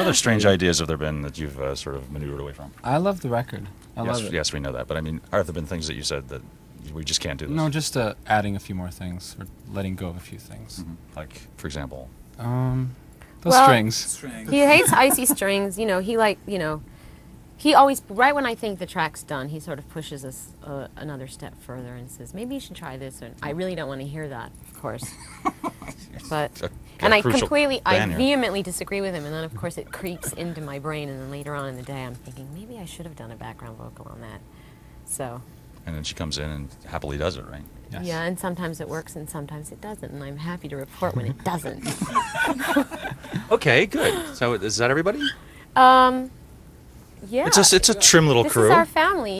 What other strange ideas have there been that you've sort of maneuvered away from? I love the record. I love it. Yes, we know that. But I mean, have there been things that you said that we just can't do this? No, just adding a few more things or letting go of a few things. Mm-hmm. Like, for example? Those strings. He hates icy strings. You know, he always, right when I think the track's done, he sort of pushes us another step further and says, maybe you should try this. And I really don't want to hear that, of course. But, and I vehemently disagree with him. And then, of course, it creeps into my brain. And then later on in the day, I'm thinking, maybe I should have done a background vocal on that. So. And then she comes in and happily does it, right? Yes. Yeah, and sometimes it works and sometimes it doesn't. And I'm happy to report when it doesn't. Okay, good. So is that everybody? Yeah. It's a trim little crew. This is our family.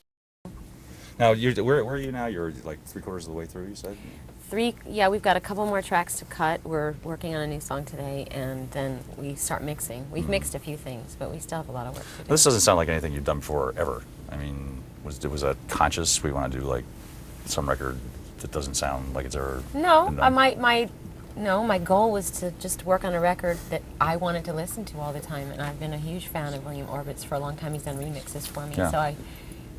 Now, where are you now? You're like 3/4 of the way through, you said? Yeah, we've got a couple more tracks to cut. We're working on a new song today, and then we start mixing. We've mixed a few things, but we still have a lot of work to do. This doesn't sound like anything you've done before, ever. I mean, was that conscious? We want to do like some record that doesn't sound like it's ever No, been done? my goal was to just work on a record that I wanted to listen to all the time, and I've been a huge fan of William Orbit's for a long time. He's done remixes for me, Yeah. so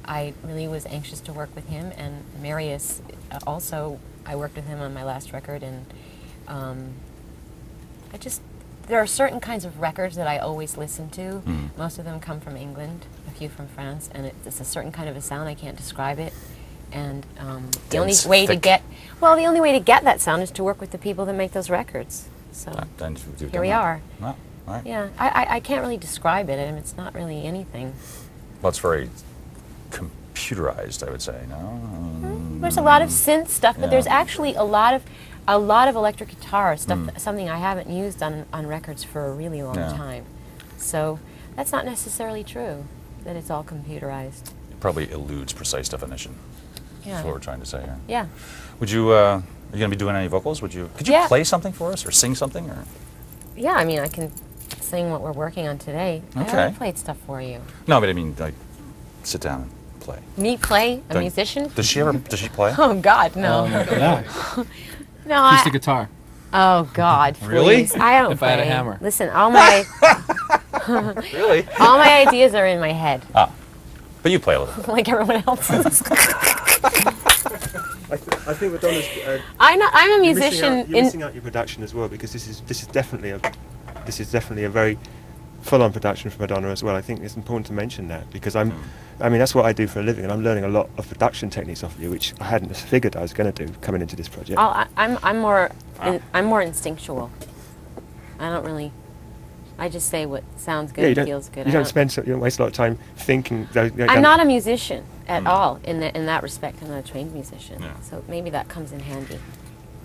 I really was anxious to work with him, and Marius also. I worked with him on my last record, and there are certain kinds of records that I always listen to. Most of them come from England, a few from France, and it's a certain kind of a sound. I can't describe it. And the only way to get that sound is to work with the people that make those records. So here we are. Well, all right. Yeah, I can't really describe it. I mean, it's not really anything. Well, it's very computerized, I would say. No. There's a lot of synth stuff, but Yeah. there's actually a lot of electric guitar stuff. Something I haven't used on records for a really long Yeah. time. So that's not necessarily true. That it's all computerized. It probably eludes precise definition. Yeah. That's what we're trying to say here. Yeah. Would you? Are you going to be doing any vocals? Could you Yeah. play something for us or sing something? Or Yeah. I mean, I can sing what we're working on today. I Okay. already played stuff for you. no, but I mean, like, sit down and play. Me play a Don't- musician? Does she ever? Does she play? Oh God, no. Yeah. No. Acoustic guitar. Oh God, Really? please. I don't If I had a play. hammer. Listen, all my Really? all my ideas are in my head, But you play a little bit. like everyone else's. I think Madonna's. I'm a You're musician. missing out your production as well, because this is definitely a very full-on production for Madonna as well. I think it's important to mention that, because I mean that's what I do for a living, and I'm learning a lot of production techniques off of you, which I hadn't figured I was going to do coming into this project. I'm more instinctual. I don't really. I just say what sounds good, and feels good. You don't waste a lot of time thinking. I'm not a musician at all in that respect. I'm not a trained musician, Yeah. so maybe that comes in handy,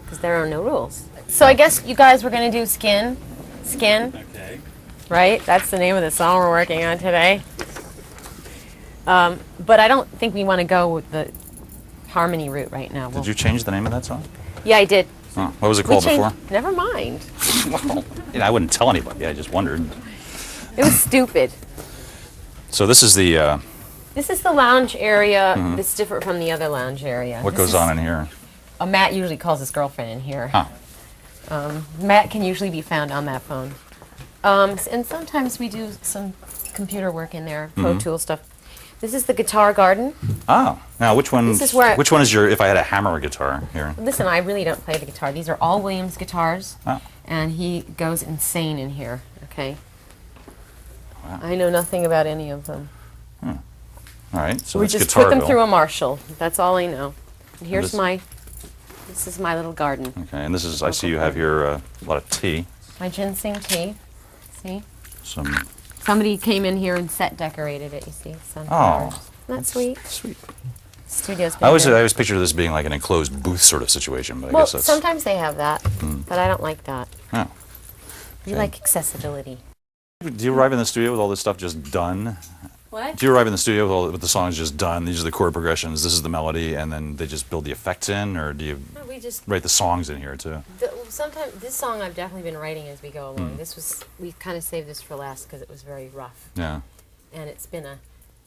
because there are no rules. So I guess you guys were going to do Skin. Okay. Right? That's the name of the song we're working on today. But I don't think we want to go with the harmony route right now. Did you change the name of that song? Yeah, I did. Oh, what was it called before? Never mind. Well, I wouldn't tell anybody. I just wondered. It was stupid. So this is the This is the lounge area. It's different from the other lounge area. what goes on in here. Matt usually calls his girlfriend in here. Huh. Matt can usually be found on that phone. And sometimes we do some computer work in there, Pro Tool stuff. This is the guitar garden. Oh, now which one? This is where- Which one is your? If I had a hammer guitar here. Listen, I really don't play the guitar. These are all Williams guitars, Oh. and he goes insane in here. Okay. Wow. I know nothing about any of them. All right. So We it's just put them Guitarville. through a Marshall. That's all I know. And here's this- this is my little garden. Okay, and this is. I see you have here a lot of tea. My ginseng tea. See? Some. Somebody came in here and set decorated it. You see, sunflowers. Oh. Isn't that sweet? Sweet. Studio's been I always here. picture this being like an enclosed booth sort of situation, but I Well, guess that's. sometimes they have that, but I don't like that. Oh. We Okay. like accessibility. Do you arrive in the studio with all this stuff just done? What? Do you arrive in the studio with the songs just done? These are the chord progressions. This is the melody, and then they just build the effects in, or do you No, we just write the songs in here too? sometimes this song I've definitely been writing as we go along. We kind of saved this for last because it was very rough, Yeah. and it's been a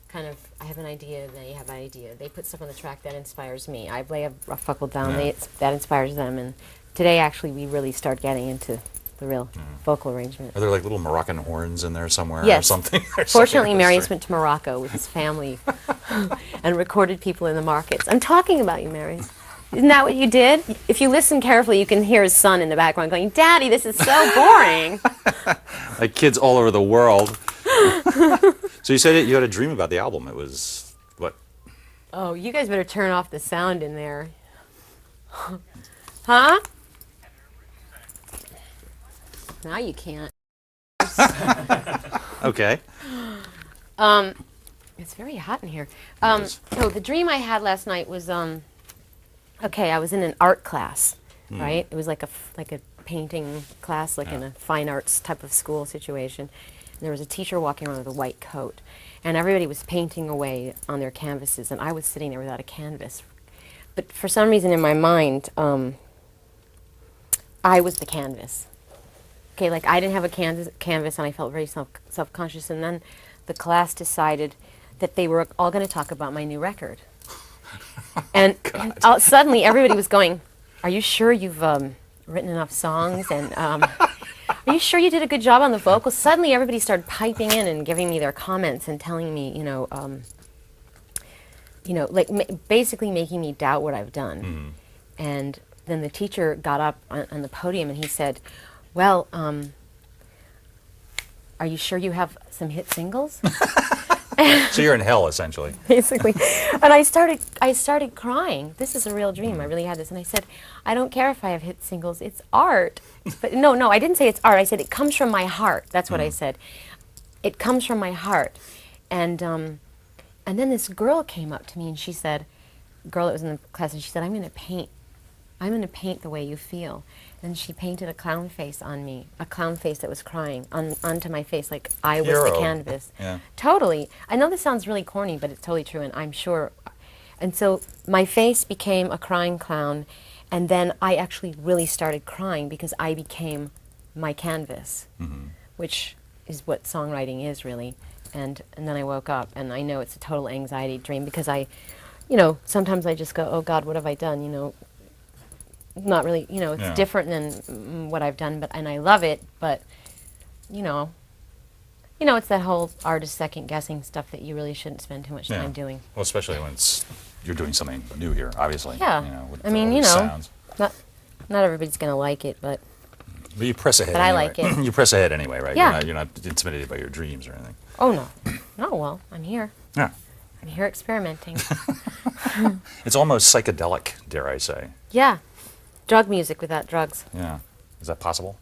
kind of I have an idea, then you have an idea. They put stuff on the track that inspires me. I lay a rough buckle down, Yeah. that inspires them, and today actually we really start getting into the real vocal arrangement. Are there like little Moroccan horns in there somewhere or Yes. something? Or Fortunately, something Marius strange? went to Morocco with his family and recorded people in the markets. I'm talking about you, Marius. Isn't that what you did? If you listen carefully, you can hear his son in the background going, "Daddy, this is so boring." Like kids all over the world. So you said you had a dream about the album. It was what? Oh, you guys better turn off the sound in there. Huh? Now you can't. Okay. It's very hot in here. is. So the dream I had last night was, okay, I was in an art class, right? It was like a painting class, like in a fine arts type of school situation. And there was a teacher walking around with a white coat, and everybody was painting away on their canvases, and I was sitting there without a canvas. But for some reason in my mind, I was the canvas. Okay, like I didn't have a canvas, and I felt very self-conscious. And then the class decided that they were all going to talk about my new record. And suddenly everybody was going, "Are you sure you've written enough songs? And are you sure you did a good job on the vocals?" Suddenly everybody started piping in and giving me their comments and telling me, like basically making me doubt what I've done. And then the teacher got up on the podium and he said, "Well, are you sure you have some hit singles?" So you're in hell essentially. Basically. And I started crying. This is a real dream. I really had this. And I said, "I don't care if I have hit singles. It's art." But no, I didn't say it's art. I said it comes from my heart. That's what I said. It comes from my heart. And then this girl came up to me and she said, girl that was in the class, and she said, I'm going to paint the way you feel." And she painted a clown face on me, a clown face that was crying onto my face, like I was the Hero. canvas. Yeah. Totally. I know this sounds really corny, but it's totally true, and I'm sure. And so my face became a crying clown, and then I actually really started crying because I became my canvas, which is what songwriting is really. And then I woke up, and I know it's a total anxiety dream because sometimes I just go, "Oh God, what have I done?" Not really, it's Yeah. different than what I've done, and I love it, but, it's that whole artist second guessing stuff that you really shouldn't spend too much time doing. Well, especially when you're doing something new here, obviously. Yeah. With I mean, all these sounds. not everybody's going to like it, but But you press ahead. But I anyway. like it. You press ahead anyway, right? Yeah. You're not intimidated by your dreams or anything. oh no. No, well, I'm here. Yeah. I'm here experimenting. It's almost psychedelic, dare I say. Yeah. Drug music without drugs. Yeah. Is that possible?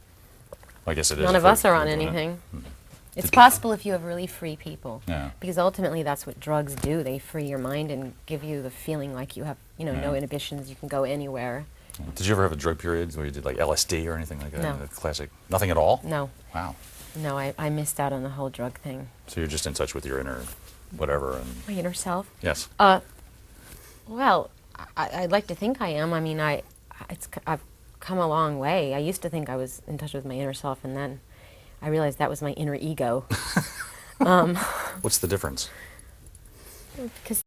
Well, I guess it is. None if of us we're- are on we're doing it. anything. It's possible if you have really free people. Yeah. Because ultimately that's what drugs do. They free your mind and give you the feeling like you have, no Yeah. inhibitions. You can go anywhere. Did you ever have a drug period where you did like LSD or anything like that? No. The classic. Nothing at all? No. Wow. No, I missed out on the whole drug thing. So you're just in touch with your inner whatever and My inner self. yes. Well, I'd like to think I am. I mean, I've come a long way. I used to think I was in touch with my inner self, and then I realized that was my inner ego. What's the difference? Because